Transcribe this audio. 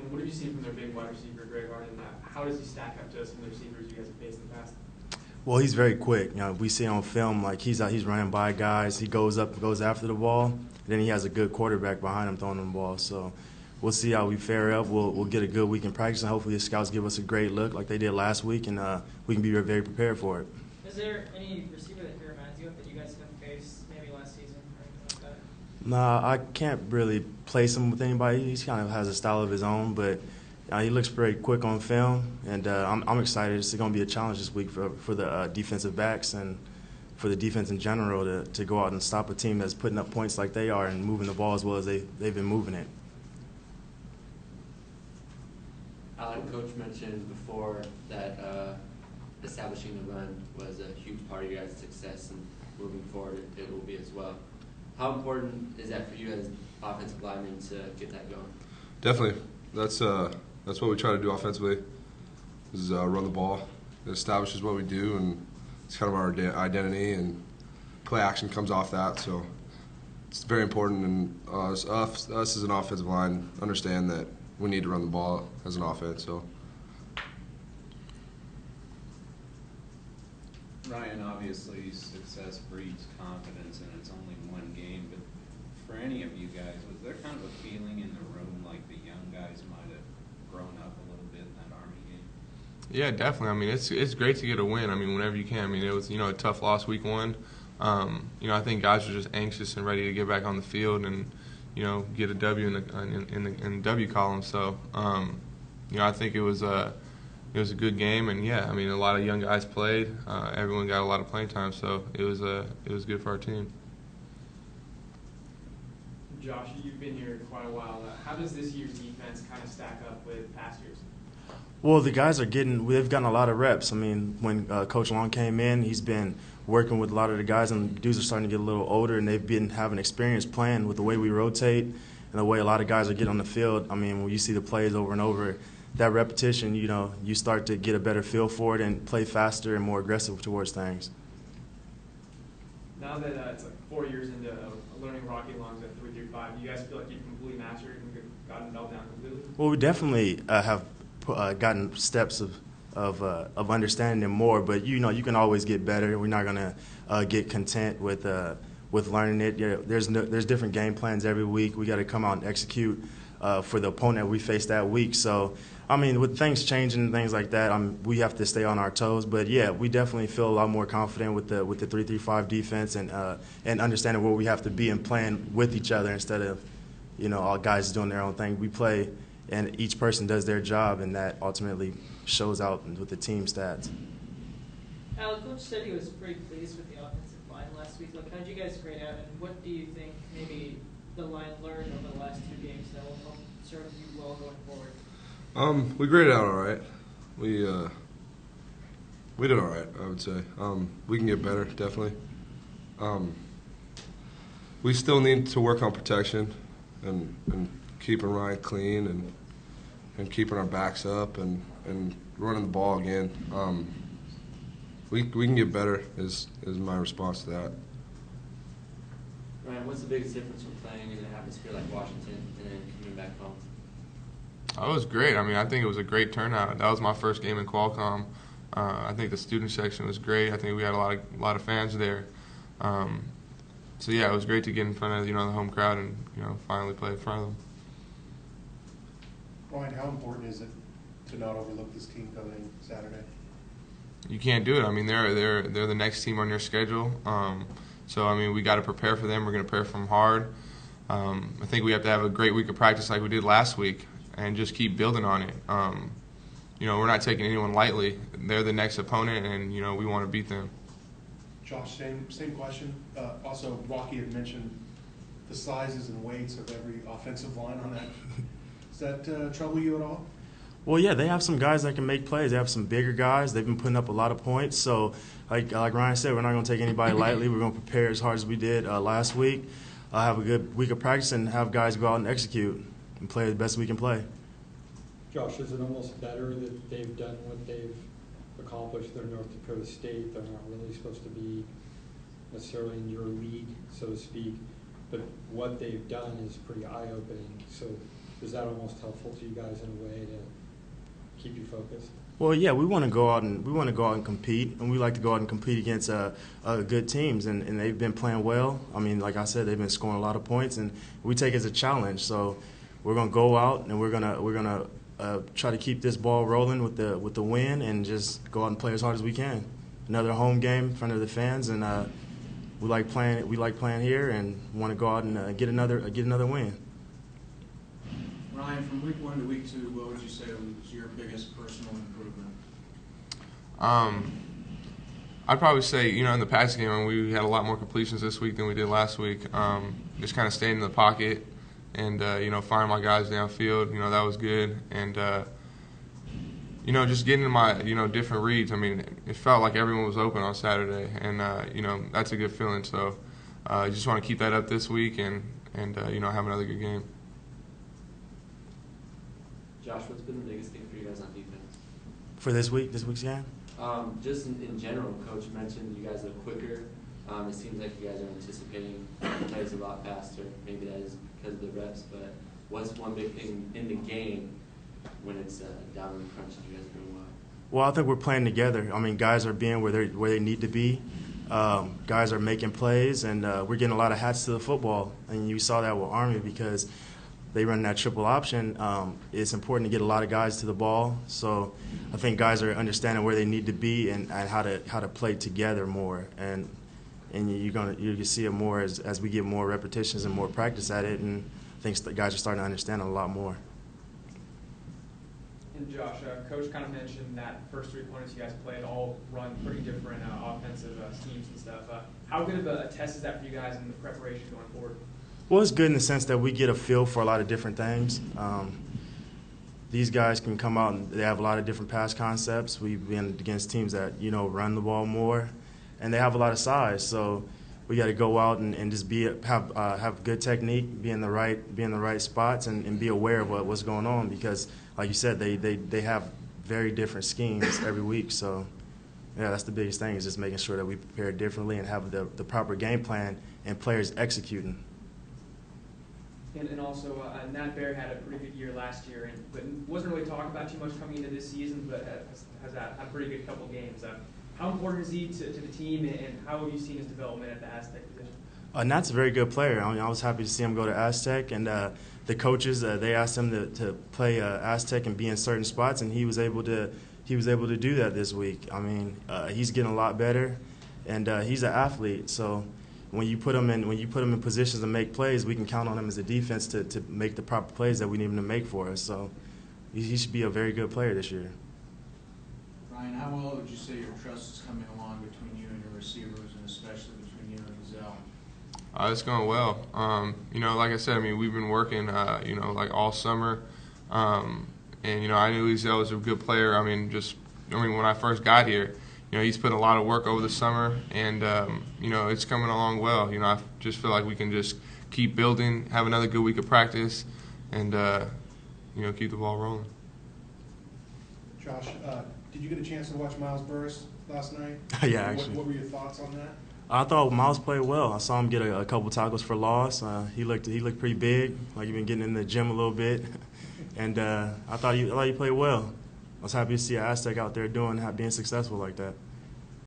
And what have you seen from their big wide receiver, Greg Arden? How does he stack up to some of the receivers you guys have faced in the past? Well, he's very quick. You know, we see on film like he's running by guys. He goes up, goes after the ball. And then he has a good quarterback behind him throwing the ball. So we'll see how we fare up. We'll get a good week in practice, and hopefully the scouts give us a great look like they did last week, and we can be very prepared for it. Is there any receiver that reminds you of that you guys have faced maybe last season or anything like that? Nah, I can't really place him with anybody. He kind of has a style of his own, but he looks pretty quick on film, and I'm excited. It's going to be a challenge this week for the defensive backs and for the defense in general to go out and stop a team that's putting up points like they are and moving the ball as well as they've been moving it. Alec, Coach mentioned before that establishing the run was a huge part of your guys' success, and moving forward it will be as well. How important is that for you as offensive linemen to get that going? Definitely. That's what we try to do offensively, is run the ball. It establishes what we do, and it's kind of our identity, and play action comes off that. So it's very important, and us as an offensive line understand that we need to run the ball as an offense. So. Ryan, obviously success breeds confidence, and it's only one game, but for any of you guys, was there kind of a feeling in the room like the young guys might have grown up a little bit in that Army game? Yeah, definitely. I mean, it's great to get a win. I mean, whenever you can. I mean, it was, a tough loss week one. I think guys are just anxious and ready to get back on the field and, get a W in the W column. So, I think it was a good game, and yeah, I mean, a lot of young guys played. Everyone got a lot of playing time, so it was good for our team. Josh, you've been here quite a while. How does this year's defense kind of stack up with past years? Well, the guys they've gotten a lot of reps. I mean, when Coach Long came in, he's been working with a lot of the guys, and the dudes are starting to get a little older, and they've been having experience playing with the way we rotate and the way a lot of guys are getting on the field. I mean, when you see the plays over and over, that repetition, you start to get a better feel for it and play faster and more aggressive towards things. Now that it's like 4 years into learning Rocky Longs at 3 through 5, do you guys feel like you've completely mastered it and gotten the belt down completely? Well, we definitely have gotten steps of understanding them more, but you can always get better. We're not gonna get content with learning it. There's different game plans every week. We got to come out and execute for the opponent we face that week. So, I mean, with things changing and things like that, we have to stay on our toes. But yeah, we definitely feel a lot more confident with the 3-3-5 defense and understanding where we have to be and playing with each other instead of all guys doing their own thing. We play, and each person does their job, and that ultimately shows out with the team stats. Alec, Coach said he was pretty pleased with the offensive line last week. How did you guys grade out, and what do you think maybe the line learned over the last 2 games that will help serve you well going forward? We graded out all right. We did all right, I would say. We can get better, definitely. We still need to work on protection and keeping Ryan clean and keeping our backs up and running the ball again. We can get better is my response to that. Ryan, what's the biggest difference from playing in an atmosphere like Washington and then coming back home? Oh, it was great. I mean, I think it was a great turnout. That was my first game in Qualcomm. I think the student section was great. I think we had a lot of fans there. So yeah, it was great to get in front of the home crowd and finally play in front of them. Ryan, how important is it to not overlook this team coming Saturday? You can't do it. I mean, they're the next team on your schedule. So I mean, we got to prepare for them. We're going to prepare for them hard. I think we have to have a great week of practice like we did last week and just keep building on it. We're not taking anyone lightly. They're the next opponent, and we want to beat them. Josh, same question. Also, Rocky had mentioned the sizes and weights of every offensive line on that. Does that trouble you at all? Well, yeah, they have some guys that can make plays. They have some bigger guys. They've been putting up a lot of points. So, like Ryan said, we're not going to take anybody lightly. We're going to prepare as hard as we did last week, have a good week of practice, and have guys go out and execute and play the best we can play. Josh, is it almost better that they've done what they've accomplished? They're North Dakota State. They're not really supposed to be necessarily in your league, so to speak. But what they've done is pretty eye-opening. So is that almost helpful to you guys in a way to keep you focused? Well, yeah, we want to go out and compete, and we like to go out and compete against good teams, and they've been playing well. I mean, like I said, they've been scoring a lot of points, and we take it as a challenge. So we're gonna go out and we're gonna try to keep this ball rolling with the win, and just go out and play as hard as we can. Another home game in front of the fans, and we like playing here, and want to go out and get another win. Ryan, from week 1 to week 2, what would you say was your biggest personal improvement? I'd probably say, in the passing game, we had a lot more completions this week than we did last week. Just kind of staying in the pocket and, finding my guys downfield, that was good. And, just getting my, different reads. I mean, it felt like everyone was open on Saturday, and, that's a good feeling. So I just want to keep that up this week and have another good game. Josh, what's been the biggest thing for you guys on defense? For this week's game? Just in general, Coach mentioned you guys are quicker. It seems like you guys are anticipating plays a lot faster. Maybe that is because of the reps, but what's one big thing in the game when it's down in the crunch that you guys are doing well? Well, I think we're playing together. I mean, guys are being where they need to be. Guys are making plays, and we're getting a lot of hats to the football. And you saw that with Army because they run that triple option. It's important to get a lot of guys to the ball. So I think guys are understanding where they need to be and how to play together more. And you can see it more as we get more repetitions and more practice at it. And I think the guys are starting to understand it a lot more. And Josh, Coach kind of mentioned that first 3 opponents you guys played all run pretty different offensive schemes and stuff. How good of a test is that for you guys in the preparation going forward? Well, it's good in the sense that we get a feel for a lot of different things. These guys can come out and they have a lot of different pass concepts. We've been against teams that, run the ball more, and they have a lot of size. So we got to go out and just have good technique, be in the right spots, and be aware of what's going on because, like you said, they have very different schemes every week. So yeah, that's the biggest thing is just making sure that we prepare differently and have the proper game plan and players executing. And also, Nat Bear had a pretty good year last year, but wasn't really talked about too much coming into this season, but has had a pretty good couple games. How important is he to the team, and how have you seen his development at the Aztec position? Nat's a very good player. I mean, I was happy to see him go to Aztec, and the coaches they asked him to play Aztec and be in certain spots, and he was able to do that this week. I mean, he's getting a lot better, and he's an athlete, so. When you put him in positions to make plays, we can count on him as a defense to make the proper plays that we need him to make for us. So he should be a very good player this year. Ryan, how well would you say your trust is coming along between you and your receivers, and especially between you and Gazelle? It's going well. Like I said, I mean, we've been working, like all summer. And, I knew Gazelle was a good player. When I first got here, he's put a lot of work over the summer, and, it's coming along well. I just feel like we can just keep building, have another good week of practice, and, keep the ball rolling. Josh, did you get a chance to watch Miles Burris last night? Yeah, actually. What were your thoughts on that? I thought Miles played well. I saw him get a couple tackles for loss. He looked pretty big, like he'd been getting in the gym a little bit, and I thought he played well. I was happy to see Aztec out there being successful like that.